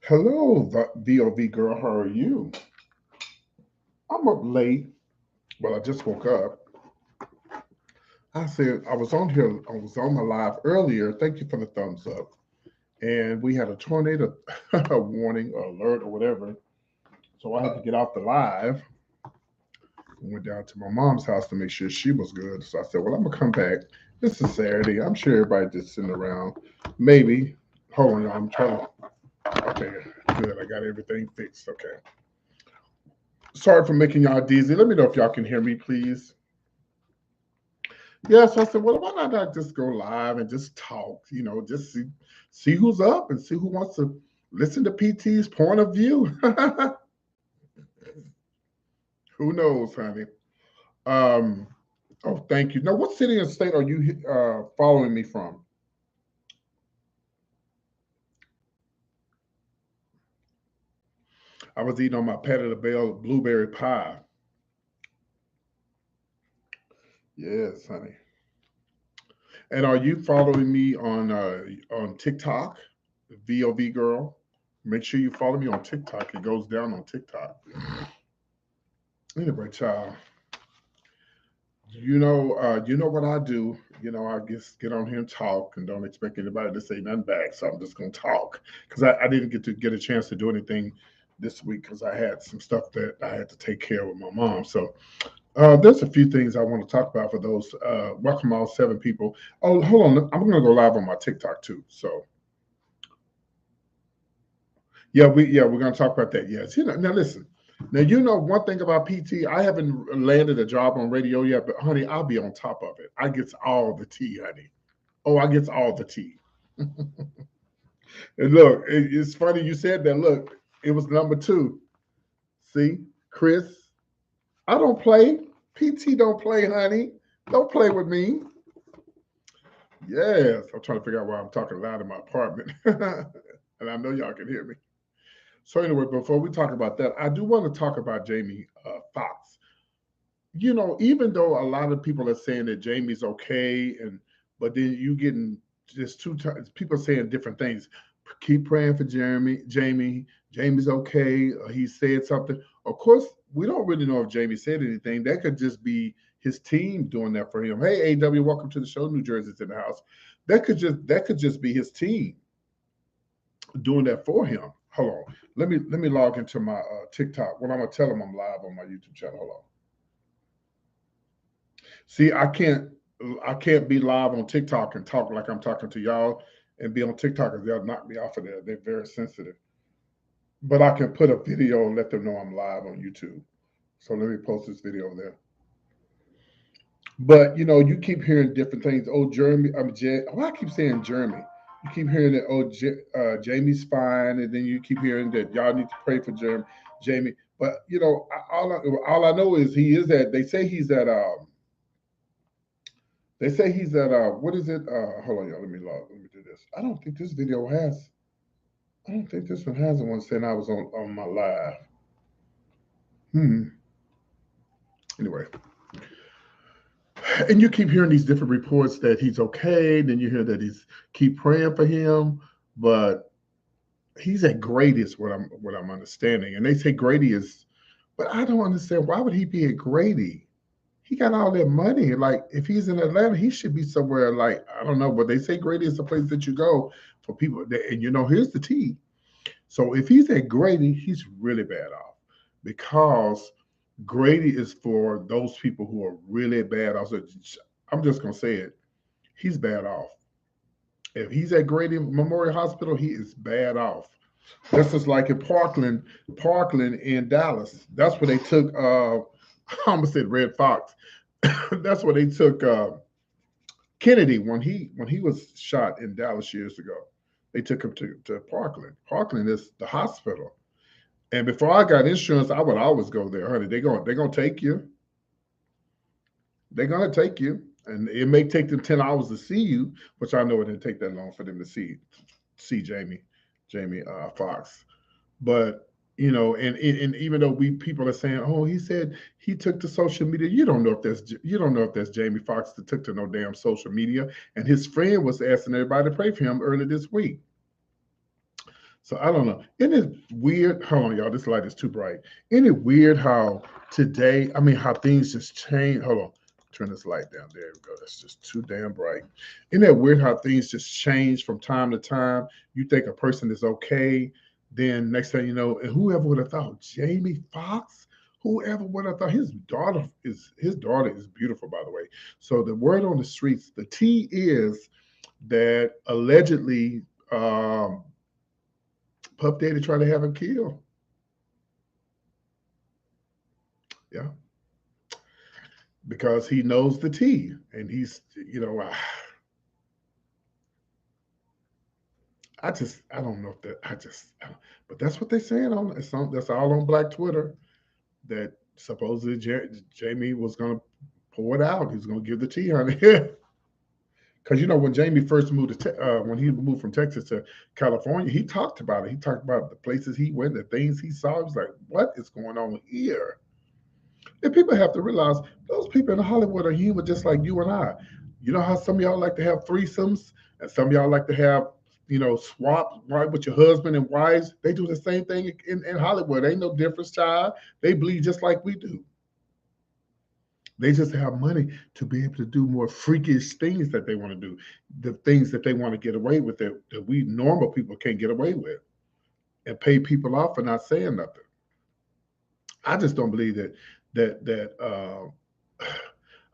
Hello, VOV girl. How are you? I'm up late, but I just woke up. I said I was on here. I was on my live earlier. Thank you for the thumbs up. And we had a tornado warning or alert or whatever. So I had to get off the live. Went down to my mom's house to make sure she was good. So I said, well, I'm gonna come back. This is Saturday. I'm sure everybody just sitting around. Maybe. Hold on, y'all. I'm trying to. Okay, good. I got everything fixed. Okay. Sorry for making y'all dizzy. Let me know if y'all can hear me, please. Yeah, so I said, well, why not I just go live and just talk, just see who's up and see who wants to listen to PT's point of view. Who knows, honey? Um, oh, thank you. Now, what city and state are you following me from? I was eating on my Pat of the Bell blueberry pie. Yes, honey. And are you following me on TikTok, VOV girl? Make sure you follow me on TikTok. It goes down on TikTok. Anyway, child, you know what I do. I just get on here and talk, and don't expect anybody to say nothing back. So I'm just gonna talk because I didn't get a chance to do anything this week because I had some stuff that I had to take care of with my mom. So there's a few things I want to talk about for those. Welcome all 7 people. Oh, hold on, I'm gonna go live on my TikTok too. So we're gonna talk about that. Yes, now listen. Now one thing about PT. I haven't landed a job on radio yet, but honey, I'll be on top of it. I gets all the tea, honey. Oh, I gets all the tea. And look, it's funny you said that. Look, it was number 2. See, Chris, I don't play. PT don't play, honey. Don't play with me. Yes, I'm trying to figure out why I'm talking loud in my apartment, and I know y'all can hear me. So anyway, before we talk about that, I do want to talk about Jamie Foxx. Even though a lot of people are saying that Jamie's okay, but then you getting just 2 times people saying different things. Keep praying for Jamie. Jamie's okay. He said something. Of course, we don't really know if Jamie said anything. That could just be his team doing that for him. Hey, AW, welcome to the show. New Jersey's in the house. That could just be his team doing that for him. Hold on. Let me log into my TikTok. When I'm gonna tell him I'm live on my YouTube channel. Hold on. See, I can't be live on TikTok and talk like I'm talking to y'all and be on TikTok because they'll knock me off of there. They're very sensitive. But I can put a video and let them know I'm live on YouTube. So let me post this video there. But you keep hearing different things. Oh, Jeremy, I keep saying Jeremy. You keep hearing that. Oh, Jamie's fine, and then you keep hearing that y'all need to pray for Jamie. But all I know is he is at. They say he's at. They say he's at. What is it? Hold on, y'all. Let me log. Let me do this. I don't think this video has. I don't think this one has the one saying I was on my live. Anyway, and you keep hearing these different reports that he's okay. Then you hear that keep praying for him, but he's at Grady is what I'm understanding. And they say Grady is, but I don't understand why would he be at Grady? He got all that money. Like if he's in Atlanta, he should be somewhere like I don't know. But they say Grady is the place that you go for people. And here's the tea. So if he's at Grady, he's really bad off because Grady is for those people who are really bad off. So I'm just gonna say it. He's bad off. If he's at Grady Memorial Hospital, he is bad off. That's just like in Parkland in Dallas. That's where they took. I almost said Red Fox. That's where they took Kennedy when he was shot in Dallas years ago. They took him to Parkland. Parkland is the hospital. And before I got insurance, I would always go there, honey. They're gonna take you. They're gonna take you. And it may take them 10 hours to see you, which I know it didn't take that long for them to see Jamie Foxx. But and even though we people are saying, oh, he said he took to social media, you don't know if that's Jamie Foxx that took to no damn social media. And his friend was asking everybody to pray for him earlier this week. So I don't know. Isn't it weird? Hold on, y'all. This light is too bright. Isn't it weird how today, I mean, how things just change? Hold on. Turn this light down. There we go. That's just too damn bright. Isn't that weird how things just change from time to time? You think a person is okay, then next thing you know, and whoever would have thought Jamie Foxx? Whoever would have thought his daughter is beautiful, by the way. So the word on the streets, the T is that allegedly Puff Daddy tried to have him killed. Yeah, because he knows the tea, and I don't know if that but that's what they're saying that's all on Black Twitter, that supposedly Jamie was gonna pour it out. He's gonna give the tea, honey. Because when Jamie first moved when he moved from Texas to California, he talked about it. He talked about the places he went, the things he saw. He was like, "What is going on here?" And people have to realize those people in Hollywood are human just like you and I. You know how some of y'all like to have threesomes and some of y'all like to have, swap right with your husband and wives. They do the same thing in Hollywood. Ain't no difference, child. They bleed just like we do. They just have money to be able to do more freakish things that they want to do, the things that they want to get away with that we normal people can't get away with, and pay people off for not saying nothing. I just don't believe that.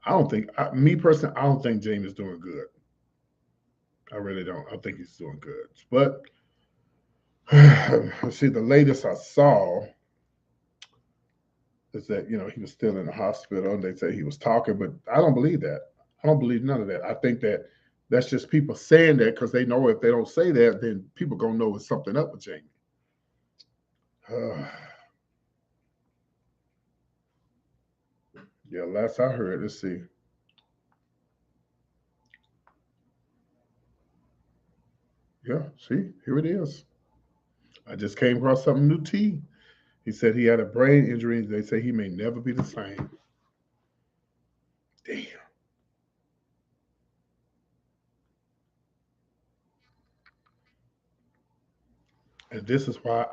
I don't think, me personally, I don't think James is doing good. I really don't. I think he's doing good. But see, the latest I saw is that he was still in the hospital, and they say he was talking, but I don't believe that. I don't believe none of that. I think that that's just people saying that because they know if they don't say that, then people gonna know it's something up with Jamie. Yeah, last I heard, let's see. Yeah, see, here it is. I just came across something new. He said he had a brain injury. They say he may never be the same. Damn. And this is why.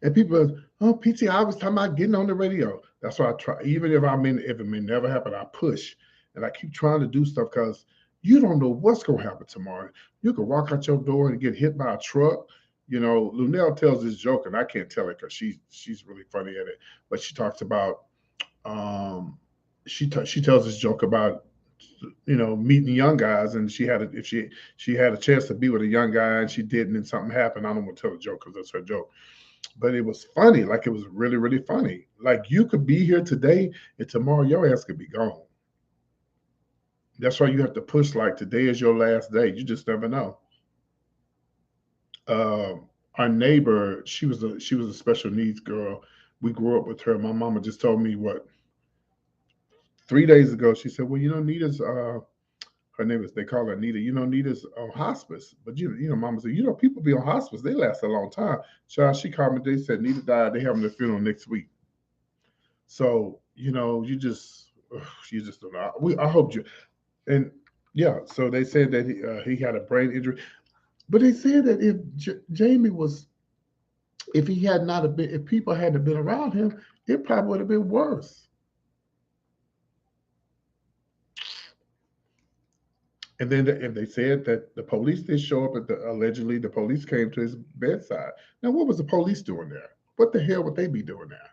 And people, oh, PT, I was talking about getting on the radio. That's why I try. Even if it may never happen, I push and I keep trying to do stuff because you don't know what's gonna happen tomorrow. You could walk out your door and get hit by a truck. Lunell tells this joke, and I can't tell it because she's really funny at it. But she talks about she tells this joke about meeting young guys, and if she had a chance to be with a young guy and she didn't, and something happened. I don't want to tell the joke because that's her joke, but it was funny. Like it was really really funny. Like you could be here today, and tomorrow your ass could be gone. That's why you have to push. Like today is your last day. You just never know. Uh, our neighbor, she was a special needs girl. We grew up with her. My mama just told me what 3 days ago. She said, "Well, Nita's her name is, they call her Nita. Nita's on hospice, but Mama said, people be on hospice. They last a long time." Child, she called me. They said Nita died. They having the funeral next week. So you just don't know. I hope you and yeah. So they said that he had a brain injury, but they said that if Jamie was, if he had not have been, if people hadn't been around him, it probably would have been worse. And they said that the police did show up allegedly the police came to his bedside. Now, what was the police doing there? What the hell would they be doing there?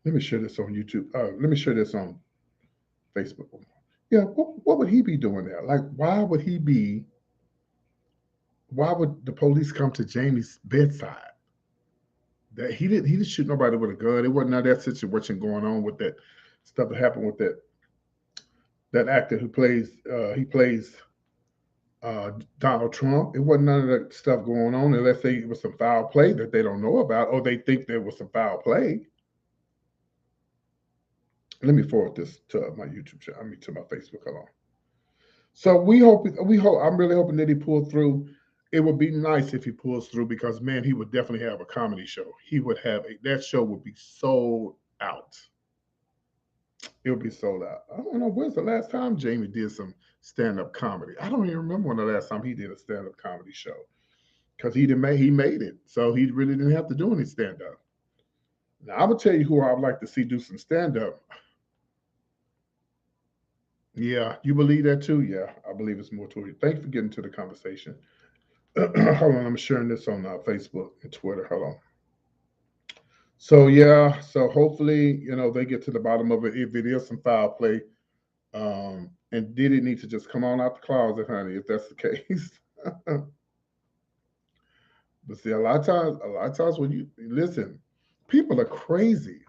Let me share this on YouTube. Let me share this on Facebook. Yeah, what would he be doing there? Like, why would the police come to Jamie's bedside? That he didn't shoot nobody with a gun. It wasn't none of that situation going on with that stuff that happened with that actor who plays Donald Trump. It wasn't none of that stuff going on unless it was some foul play that they don't know about or they think there was some foul play. Let me forward this to my YouTube channel. I mean, to my Facebook. Hold on. So we hope. I'm really hoping that he pulled through. It would be nice if he pulls through because man, he would definitely have a comedy show. He would have that show would be sold out. It would be sold out. I don't know when's the last time Jamie did some stand up comedy. I don't even remember when the last time he did a stand up comedy show because he made it, so he really didn't have to do any stand up. Now I would tell you who I would like to see do some stand up. Yeah, you believe that too? Yeah, I believe it's more to it. Thanks for getting to the conversation. Hold on, I'm sharing this on Facebook and Twitter. Hold on. So yeah, so hopefully they get to the bottom of it. If it is some foul play, and did it need to just come on out the closet, honey? If that's the case, but see, a lot of times when you listen, people are crazy.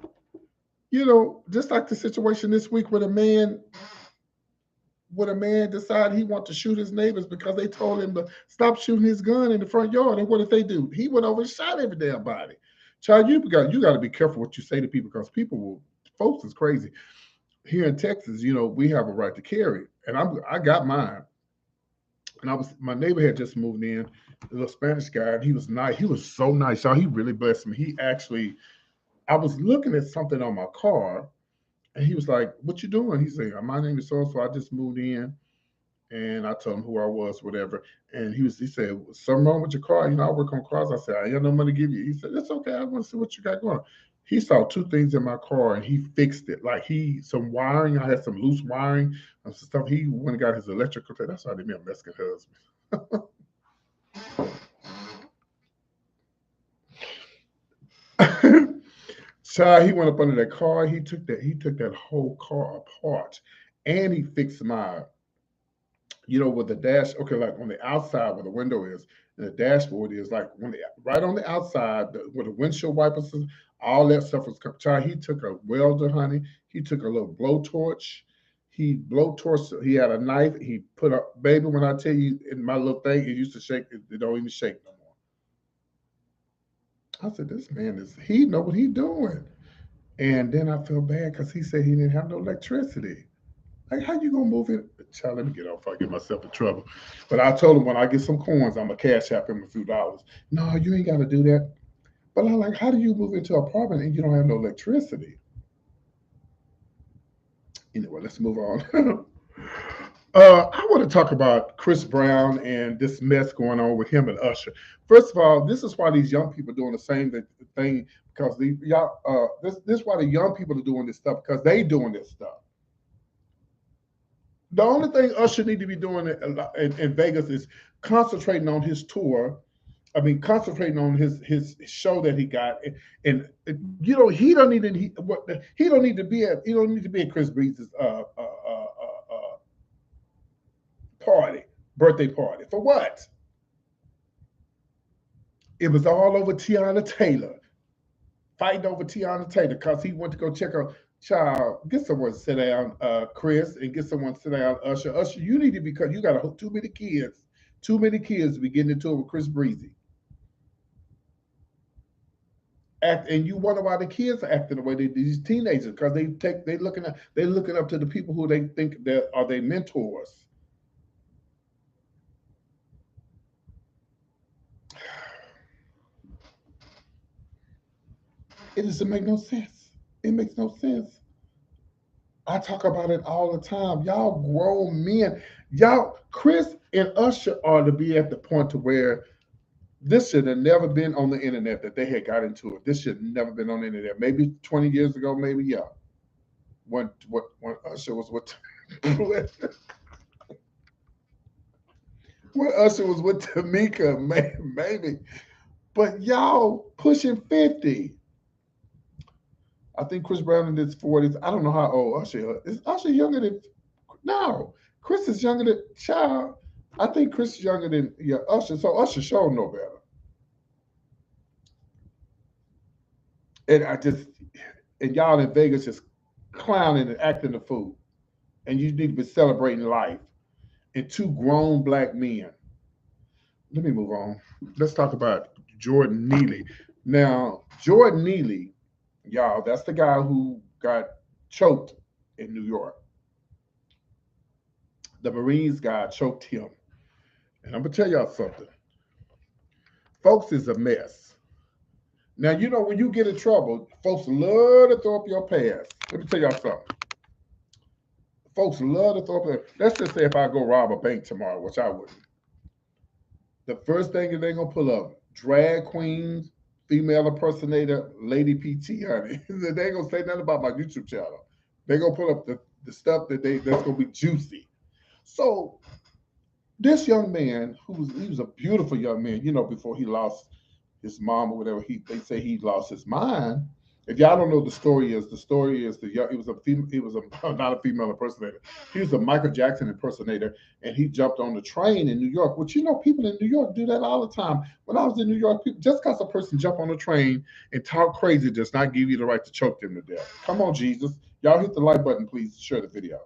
Just like the situation this week with a man decided he wanted to shoot his neighbors because they told him to stop shooting his gun in the front yard. And what did they do? He went over and shot every damn body. Child, you got to be careful what you say to people because folks is crazy. Here in Texas, we have a right to carry, and I got mine. And my neighbor had just moved in, a little Spanish guy, and he was nice. He was so nice, y'all. He really blessed me. I was looking at something on my car, and he was like, "What you doing?" He said, "My name is so and so. I just moved in." And I told him who I was, whatever. And he said, "Something wrong with your car?" I work on cars. I said, "I got no money to give you." He said, "It's okay. I want to see what you got going on." He saw two things in my car and he fixed it. Like some wiring, I had some loose wiring and some stuff. He went and got his electrical. That's why they made a Mexican husband. So he went up under that car. He took that whole car apart, and he fixed my with the dash, okay, like on the outside where the window is and the dashboard is, like right on the outside, where the windshield wipers, all that stuff was child. He took a welder, honey. He took a little blowtorch. He had a knife. He put a baby. When I tell you, in my little thing, it used to shake. It don't even shake no more. I said, this man he know what he doing. And then I felt bad because he said he didn't have no electricity. Like, how you gonna move it? Child, let me get off before I get myself in trouble. But I told him when I get some coins, I'm gonna cash app him a few dollars. No, you ain't gotta do that. But I'm like, how do you move into an apartment and you don't have no electricity? Anyway, let's move on. I want to talk about Chris Brown and this mess going on with him and Usher. First of all, this is why these young people are doing the same thing because this is why the young people are doing this stuff because they doing this stuff. The only thing Usher need to be doing in Vegas is concentrating on his tour. I mean, concentrating on his show that he got, and he don't need he don't need to be at Chris Breeze's party, birthday party. For what? It was all over Tiana Taylor, fighting over Tiana Taylor because he went to go check out. Child, get someone to sit down, Chris, and get someone to sit down, Usher. Usher, you need to because you got too many kids. Too many kids to be getting into it with Chris Breezy. And you wonder why the kids are acting the way these teenagers because they looking up to the people who they think that are their mentors. It doesn't make no sense. It makes no sense. I talk about it all the time. Y'all grown men. Chris and Usher are to be at the point to where this should have never been on the internet that they had got into it. This should have never been on the internet. Maybe 20 years ago, maybe, yeah. When Usher was with when Usher was with Tamika, maybe. But y'all pushing 50. I think Chris Brown in his 40s. I don't know how old Usher is. Is Usher younger than no. Chris is younger than child. I think Chris is younger than Usher. So Usher showed no better. And y'all in Vegas just clowning and acting the fool. And you need to be celebrating life. And two grown black men. Let me move on. Let's talk about Jordan Neely. Now, Jordan Neely, y'all, that's the guy who got choked in New York. The Marines guy choked him. And I'm going to tell y'all something. Folks is a mess. Now, you know, when you get in trouble, folks love to throw up your past. Let me tell y'all something. Folks love to throw up their, let's just say if I go rob a bank tomorrow, which I wouldn't. The first thing they're going to pull up, drag queens, female impersonator, lady PT, honey. They ain't going to say nothing about my YouTube channel. They're going to pull up the stuff that's going to be juicy. So this young man, he was a beautiful young man, you know, before he lost his mom or whatever, they say he lost his mind. If y'all don't know the story is he was a not a female impersonator. He was a Michael Jackson impersonator, and he jumped on the train in New York. Which, you know, people in New York do that all the time. When I was in New York, people, just because a person jump on a train and talk crazy does not give you the right to choke them to death. Come on, Jesus, y'all hit the like button, please. Share the video.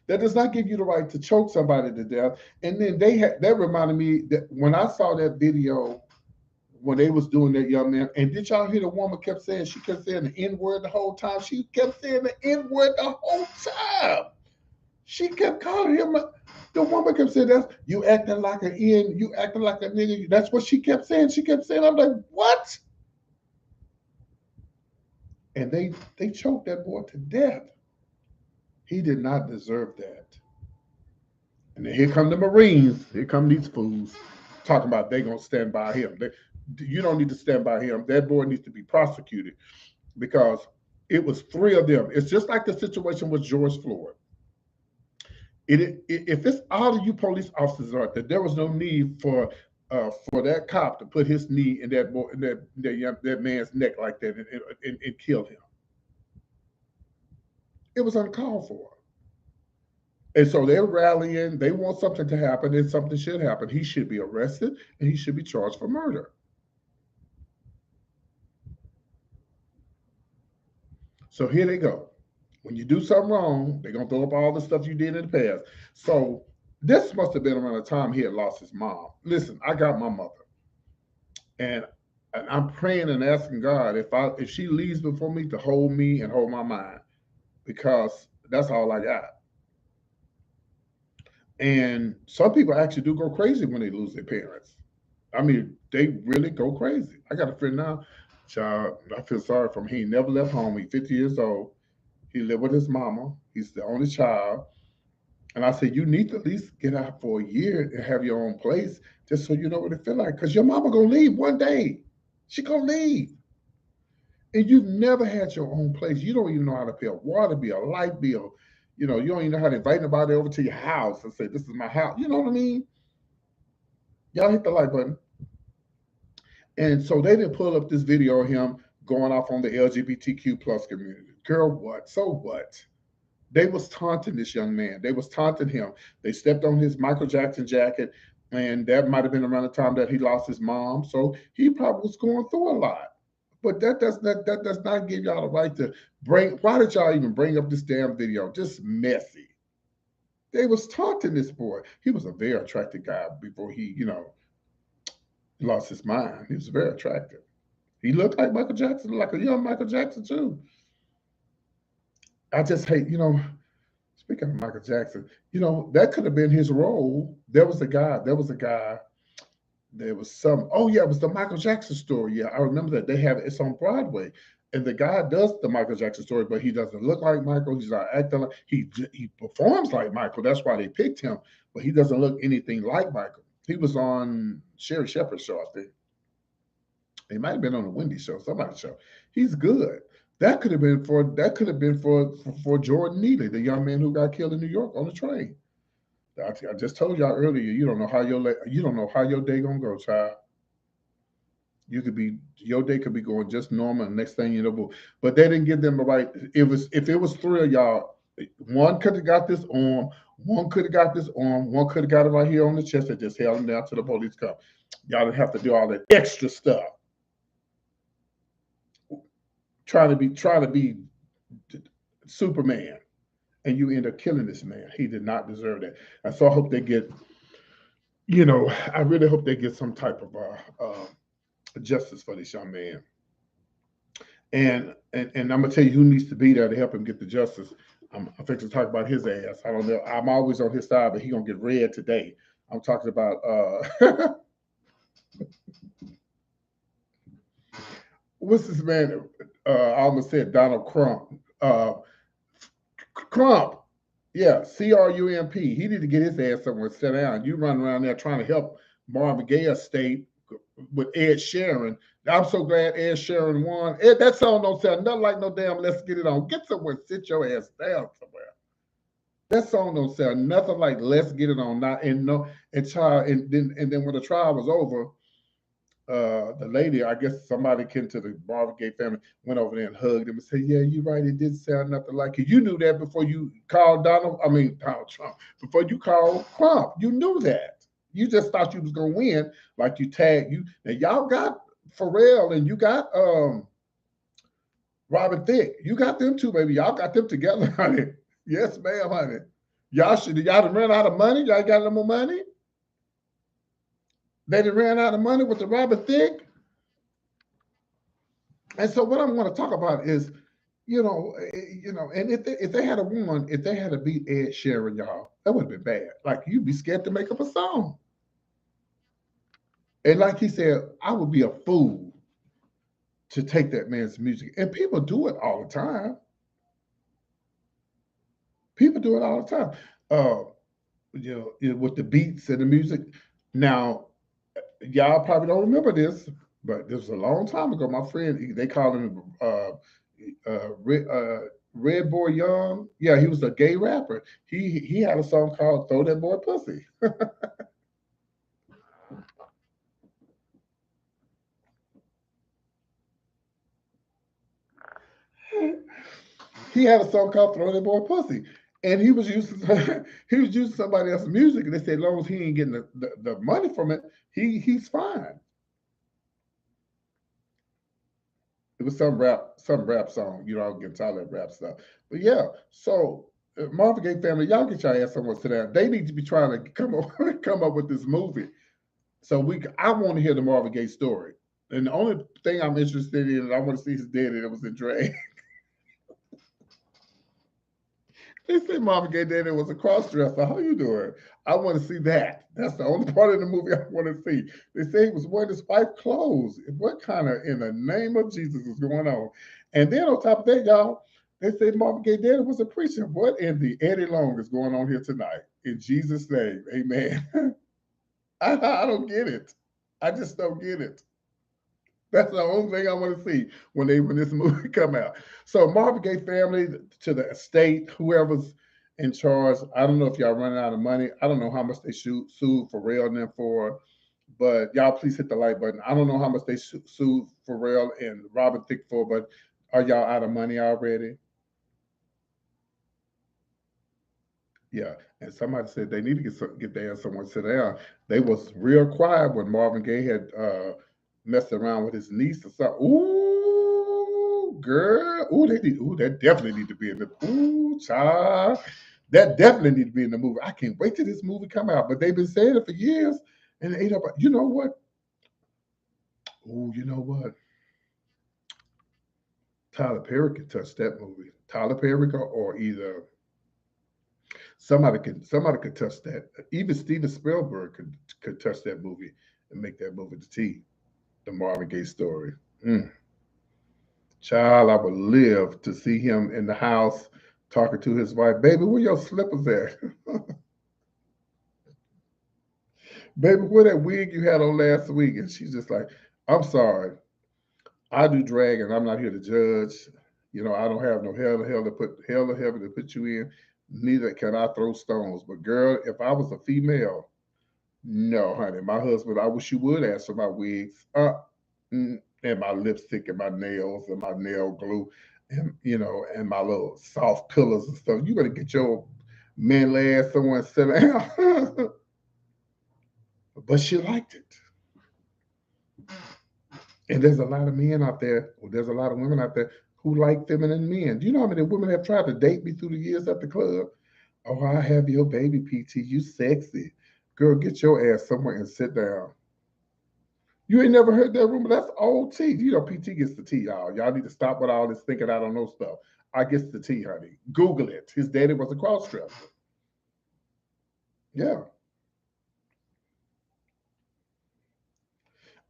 That does not give you the right to choke somebody to death. And then that reminded me that when I saw that video when they was doing that young man, and did y'all hear the woman she kept saying the N-word the whole time? She kept saying the N-word the whole time. She kept calling him, the woman kept saying, that's, you acting like an N, you acting like a nigga. That's what she kept saying. She kept saying, I'm like, what? And they choked that boy to death. He did not deserve that. And then here come the Marines. Here come these fools talking about they gonna stand by him. You don't need to stand by him. That boy needs to be prosecuted because it was three of them. It's just like the situation with George Floyd. If it's all of you police officers are that there was no need for that cop to put his knee in that man's neck like that and kill him. It was uncalled for. And so they're rallying. They want something to happen, and something should happen. He should be arrested, and he should be charged for murder. So here they go. When you do something wrong, they're going to throw up all the stuff you did in the past. So this must have been around the time he had lost his mom. Listen, I got my mother. And I'm praying and asking God if she leaves before me to hold me and hold my mind, because that's all I got. And some people actually do go crazy when they lose their parents. I mean, they really go crazy. I got a friend now, child, I feel sorry for him. He never left home. He's 50 years old. He lived with his mama. He's the only child. And I said, you need to at least get out for a year and have your own place just so you know what it feel like. Because your mama going to leave one day. She going to leave. And you've never had your own place. You don't even know how to pay a water bill, a light bill. You know, you don't even know how to invite anybody over to your house and say, this is my house. You know what I mean? Y'all hit the like button. And so they didn't pull up this video of him going off on the LGBTQ plus community. Girl, what? So what? They was taunting this young man. They was taunting him. They stepped on his Michael Jackson jacket, and that might have been around the time that he lost his mom. So he probably was going through a lot. But that does not give y'all the right to bring. Why did y'all even bring up this damn video? Just messy. They was taunting this boy. He was a very attractive guy before he, lost his mind. He was very attractive. He looked like Michael Jackson, like a young Michael Jackson too. I just hate, speaking of Michael Jackson, that could have been his role. There was a guy, there was some, oh yeah, it was the Michael Jackson story. Yeah, I remember that. It's on Broadway. And the guy does the Michael Jackson story, but he doesn't look like Michael. He's not acting like, he performs like Michael. That's why they picked him, but he doesn't look anything like Michael. He was on Sherry Shepherd's show, I think. He might have been on the Wendy show, somebody's show. He's good. That could have been for Jordan Neely, the young man who got killed in New York on the train. I just told y'all earlier, you don't know how your day gonna go, child. Your day could be going just normal, and next thing you know, but they didn't give them the right. If it was three of y'all, one could have got this arm, one could have got this arm, one could have got it right here on the chest and just held him down till the police come. Y'all didn't have to do all that extra stuff. Trying to be Superman, and you end up killing this man. He did not deserve that. And so I hope they get, I really hope they get some type of justice for this young man. And I'm gonna tell you who needs to be there to help him get the justice. I'm fixing to talk about his ass. I don't know. I'm always on his side, but he gonna get red today. I'm talking about what's this man? I almost said Donald Crump. Crump. Yeah, Crump. He need to get his ass somewhere and sit down. You run around there trying to help Marvin Gaye estate with Ed Sheeran. I'm so glad Ed Sheeran won. Ed, that song don't sound nothing like no damn Let's Get It On. Get somewhere, sit your ass down somewhere. That song don't sound nothing like Let's Get It On. Not and no and trial and then when the trial was over, the lady, I guess somebody came to the Marvin Gaye family, went over there and hugged him and said, "Yeah, you're right. It did sound nothing like it. You knew that before you called Donald Trump, before you called Trump. You knew that. You just thought you was gonna win, like you tagged you. And y'all got Pharrell and you got Robin Thicke. You got them two, baby. Y'all got them together, honey. Yes, ma'am, honey. Y'all done ran out of money. Y'all got no more money. They done ran out of money with the Robin Thicke. And so what I'm going to talk about is, and if they had a won, if they had to beat Ed Sheeran, y'all, that would have been bad. Like you'd be scared to make up a song. And like he said, I would be a fool to take that man's music. And people do it all the time. People do it all the time. Uh, with the beats and the music. Now, y'all probably don't remember this, but this was a long time ago. My friend, they called him Red Boy Young. Yeah, he was a gay rapper. He had a song called "Throw That Boy Pussy." He had a song called "Throw That Boy Pussy," and he was using he was using somebody else's music. And they said, as long as he ain't getting the money from it, he's fine. It was some rap song. You know, I get tired of that rap stuff. But yeah, so Marvin Gaye family, y'all get your ass somewhere sit down. They need to be trying to come up come up with this movie. So I want to hear the Marvin Gaye story. And the only thing I'm interested in, is I want to see his daddy that was in drag. They say Marvin Gaye daddy was a cross dresser. How you doing? I want to see that. That's the only part of the movie I want to see. They say he was wearing his wife's clothes. What kind of in the name of Jesus is going on? And then on top of that, y'all, they say Marvin Gaye daddy was a preacher. What in the Eddie Long is going on here tonight? In Jesus' name, amen. I don't get it. I just don't get it. That's the only thing I want to see when this movie come out. So Marvin Gaye family to the estate, whoever's in charge. I don't know if y'all running out of money. I don't know how much they sued Pharrell and them for, but y'all please hit the like button. I don't know how much they sued Pharrell and Robin Thicke for, but are y'all out of money already? Yeah, and somebody said they need to get their ass somewhere to sit down. They was real quiet when Marvin Gaye had messed around with his niece or something. Ooh, girl. Ooh, that definitely need to be in the child. That definitely need to be in the movie. I can't wait till this movie come out. But they've been saying it for years, and it ain't up. You know what? Oh, you know what? Tyler Perry could touch that movie. Tyler Perry or either somebody could touch that. Even Steven Spielberg could touch that movie and make that movie the T, the Marvin Gaye story. Mm. Child, I would live to see him in the house talking to his wife. Baby, where your slippers at? Baby, where that wig you had on last week? And she's just like, I'm sorry. I do drag and I'm not here to judge. I don't have no hell or heaven to put you in. Neither can I throw stones. But girl, if I was a female, no, honey. My husband, I wish you would ask for my wigs. And my lipstick and my nails and my nail glue and my little soft pillows and stuff. You better get your manly ass somewhere and sit down. But she liked it. And there's a lot of men out there, or there's a lot of women out there who like feminine men. Do you know how many women have tried to date me through the years at the club? Oh, I have your baby, PT. You sexy. Girl, get your ass somewhere and sit down. You ain't never heard that rumor? That's old tea. You know, PT gets the tea, y'all. Y'all need to stop with all this thinking I don't know stuff. I gets the tea, honey. Google it. His daddy was a cross-dresser. Yeah.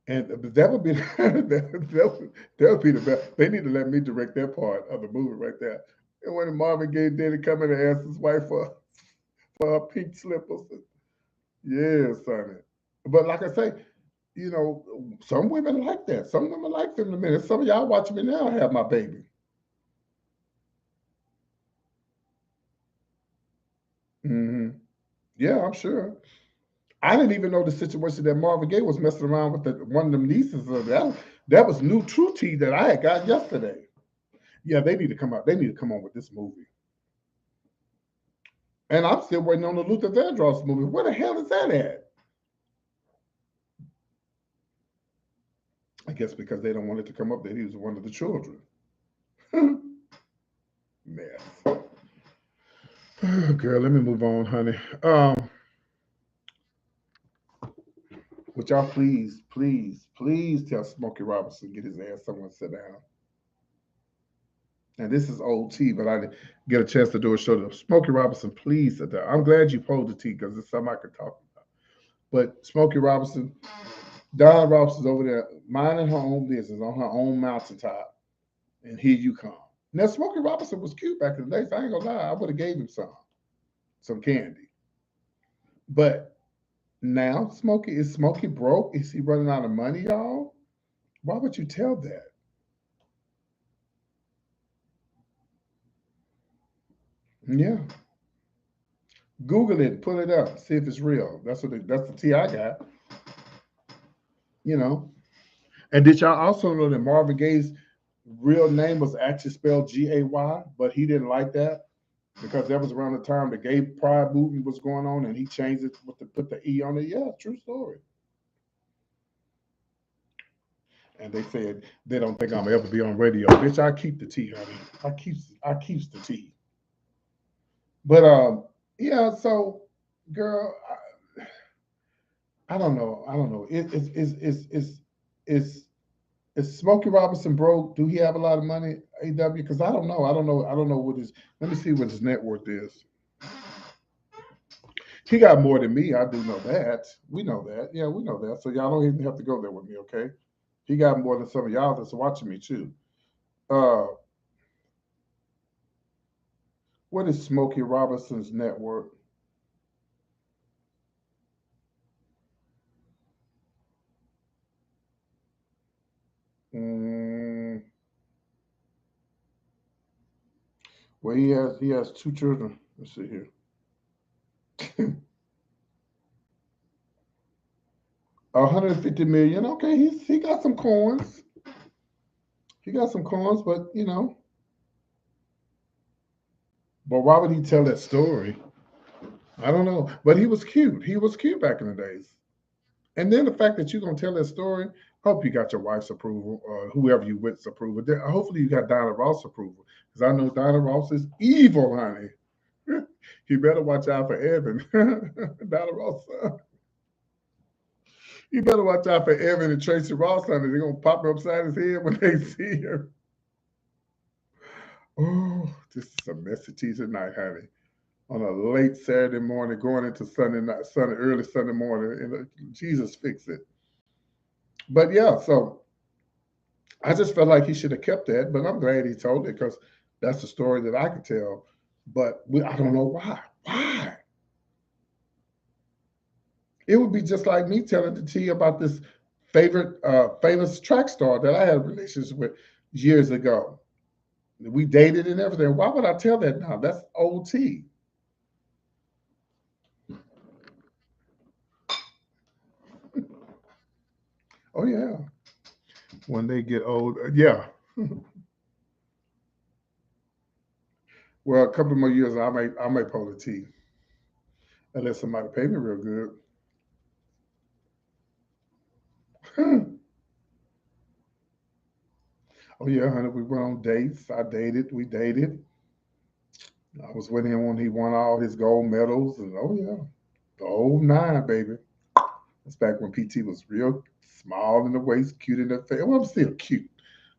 And that would be that would be the best. They need to let me direct that part of the movie right there. And when Marvin Gaye did come in and ask his wife for her pink slippers, yeah, sonny. But like I say, you know, some women like that. Some women like them in a minute. Some of y'all watching me now have my baby. Hmm. Yeah, I'm sure. I didn't even know the situation that Marvin Gaye was messing around with one of them nieces. Of that was new true tea that I had got yesterday. Yeah, they need to come out. They need to come on with this movie. And I'm still waiting on the Luther Vandross movie. Where the hell is that at? I guess because they don't want it to come up that he was one of the children. Mess. Girl, let me move on, honey. Would y'all please, please, please tell Smokey Robinson get his ass somewhere to sit down. And this is old tea, but I didn't get a chance to do a show. Smokey Robinson, please sit down. I'm glad you pulled the tea because it's something I could talk about. But Smokey Robinson, Don Ross is over there minding her own business on her own mountaintop, and here you come. Now, Smokey Robinson was cute back in the day, so I ain't gonna lie, I would have gave him some candy. But now, Smokey broke? Is he running out of money, y'all? Why would you tell that? Yeah, Google it, pull it up, see if it's real. That's the tea I got. You know. And did y'all also know that Marvin Gaye's real name was actually spelled Gay, but he didn't like that because that was around the time the gay pride movement was going on, and he changed it with put the E on it. Yeah, true story. And they said they don't think I'm ever be on radio. Bitch, I keep the tea, honey. I keeps the tea. But yeah. So, girl, I don't know. I don't know. It's is Smokey Robinson broke? Do he have a lot of money? AW? Because I don't know. I don't know. I don't know what his. Let me see what his net worth is. He got more than me. I do know that. We know that. Yeah, we know that. So y'all don't even have to go there with me, okay? He got more than some of y'all that's watching me too. Uh, what is Smokey Robinson's net worth? Mm, well, he has two children. Let's see here. 150 million. Okay, he got some coins. He got some coins, but but why would he tell that story? I don't know. But he was cute. He was cute back in the days. And then the fact that you're gonna tell that story, I hope you got your wife's approval or whoever you with's approval. Hopefully you got Donna Ross approval. Because I know Donna Ross is evil, honey. You better watch out for Evan. Donna Ross. You better watch out for Evan and Tracy Ross, honey. They're gonna pop upside his head when they see her. Oh, this is a messy tea tonight, honey. On a late Saturday morning, going into Sunday night, early Sunday morning, and Jesus fix it. But yeah, so I just felt like he should have kept that, but I'm glad he told it because that's the story that I could tell. But I don't know why. Why? It would be just like me telling the tea about this famous track star that I had a relationship with years ago. We dated and everything. Why would I tell that now? That's old tea. Oh yeah. When they get old, yeah. Well, a couple more years, I may pull the tea unless somebody pay me real good. Oh yeah, honey, we went on dates. I dated. We dated. I was with him when he won all his gold medals, and oh yeah, the old nine, baby. It's back when PT was real small in the waist, cute in the face. Well, I'm still cute,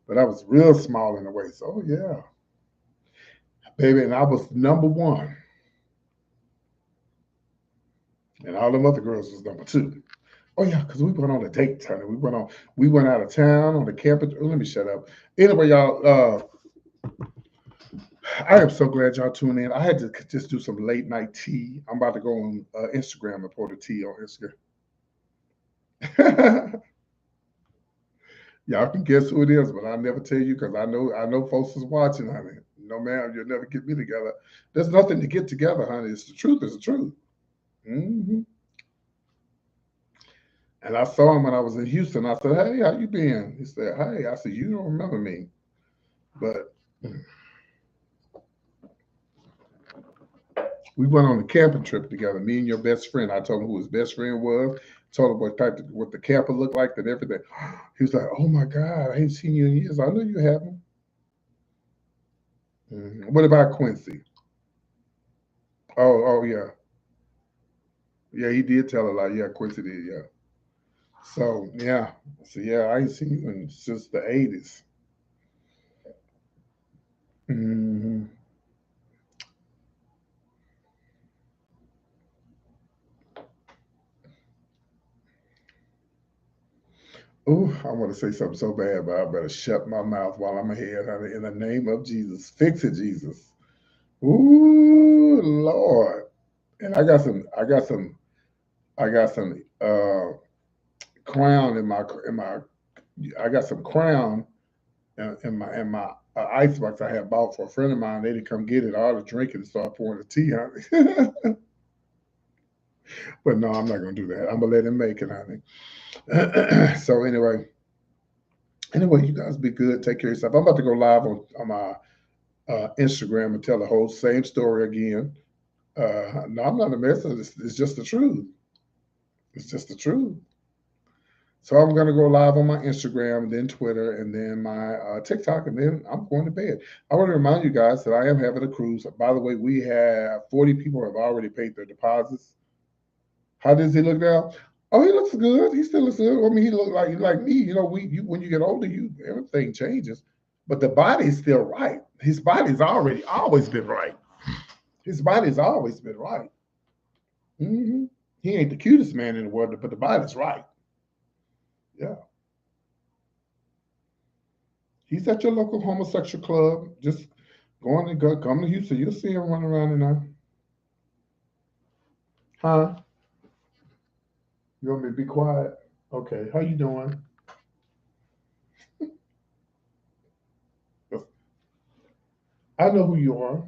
but I was real small in the waist. Oh yeah, baby, and I was number one, and all them other girls was number two. Oh yeah, because we went on a date, honey. We went out of town on the campus. Oh, let me shut up. Anyway, y'all, I am so glad y'all tuned in. I had to just do some late night tea. I'm about to go on Instagram and pour the tea on Instagram. Y'all can guess who it is, but I'll never tell you because I know folks is watching, honey. No, ma'am, you'll never get me together. There's nothing to get together, honey. It's the truth. It's the truth. Hmm. And I saw him when I was in Houston. I said, "Hey, how you been?" He said, "Hey." I said, "You don't remember me, but we went on a camping trip together. Me and your best friend." I told him who his best friend was. Told him what the camper looked like and everything. He was like, "Oh my God, I ain't seen you in years." I know you haven't. What about Quincy? Oh yeah, yeah. He did tell a lie. Yeah, Quincy did. Yeah. So yeah, I ain't seen you since the '80s. Hmm. Ooh, I want to say something so bad, but I better shut my mouth while I'm ahead, honey. In the name of Jesus, fix it, Jesus. Ooh, Lord. And I got some crown in my. I got some crown in my icebox I had bought for a friend of mine. They didn't come get it. All the drinking and start pouring the tea, honey. But no, I'm not gonna do that. I'm gonna let him make it, honey. So anyway, you guys be good. Take care of yourself. I'm about to go live on my Instagram and tell the whole same story again. No, I'm not a mess. It's just the truth. It's just the truth. So I'm gonna go live on my Instagram, then Twitter, and then my TikTok, and then I'm going to bed. I want to remind you guys that I am having a cruise. By the way, we have 40 people have already paid their deposits. How does he look now? Oh, he looks good. He still looks good. I mean, he look like me. When you get older, everything changes, but the body's still right. His body's already always been right. His body's always been right. Hmm. He ain't the cutest man in the world, but the body's right. Yeah, he's at your local homosexual club. Just come to Houston. You'll see him running around in there. Huh? You want me to be quiet? Okay. How you doing? I know who you are.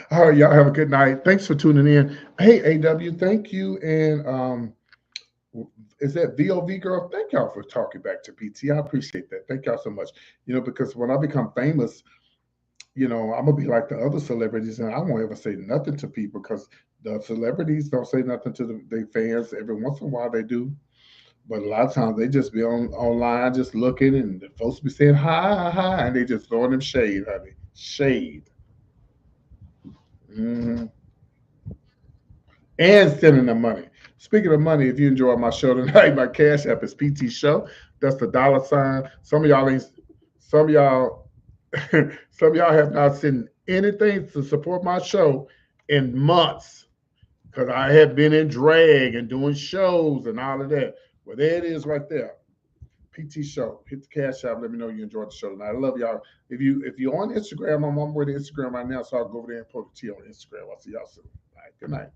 All right, y'all have a good night. Thanks for tuning in. Hey, AW, thank you. And is that VOV girl? Thank y'all for talking back to PT. I appreciate that. Thank y'all so much. Because when I become famous, I'm gonna be like the other celebrities, and I won't ever say nothing to people because the celebrities don't say nothing to their fans. Every once in a while they do, but a lot of times they just be online just looking, and the folks be saying hi, hi, and they just throwing them shade, honey, shade. Hmm. And sending them money. Speaking of money, if you enjoy my show tonight, my cash app is PT Show. That's the dollar sign. Some of y'all ain't. Some of y'all. Some of y'all have not sent anything to support my show in months because I have been in drag and doing shows and all of that. Well, there it is right there. PT Show. Hit the cash app. Let me know you enjoyed the show tonight. I love y'all. If you're on Instagram, I'm on my way to Instagram right now, so I'll go over there and post the tea on Instagram. I'll see y'all soon. All right. Good night.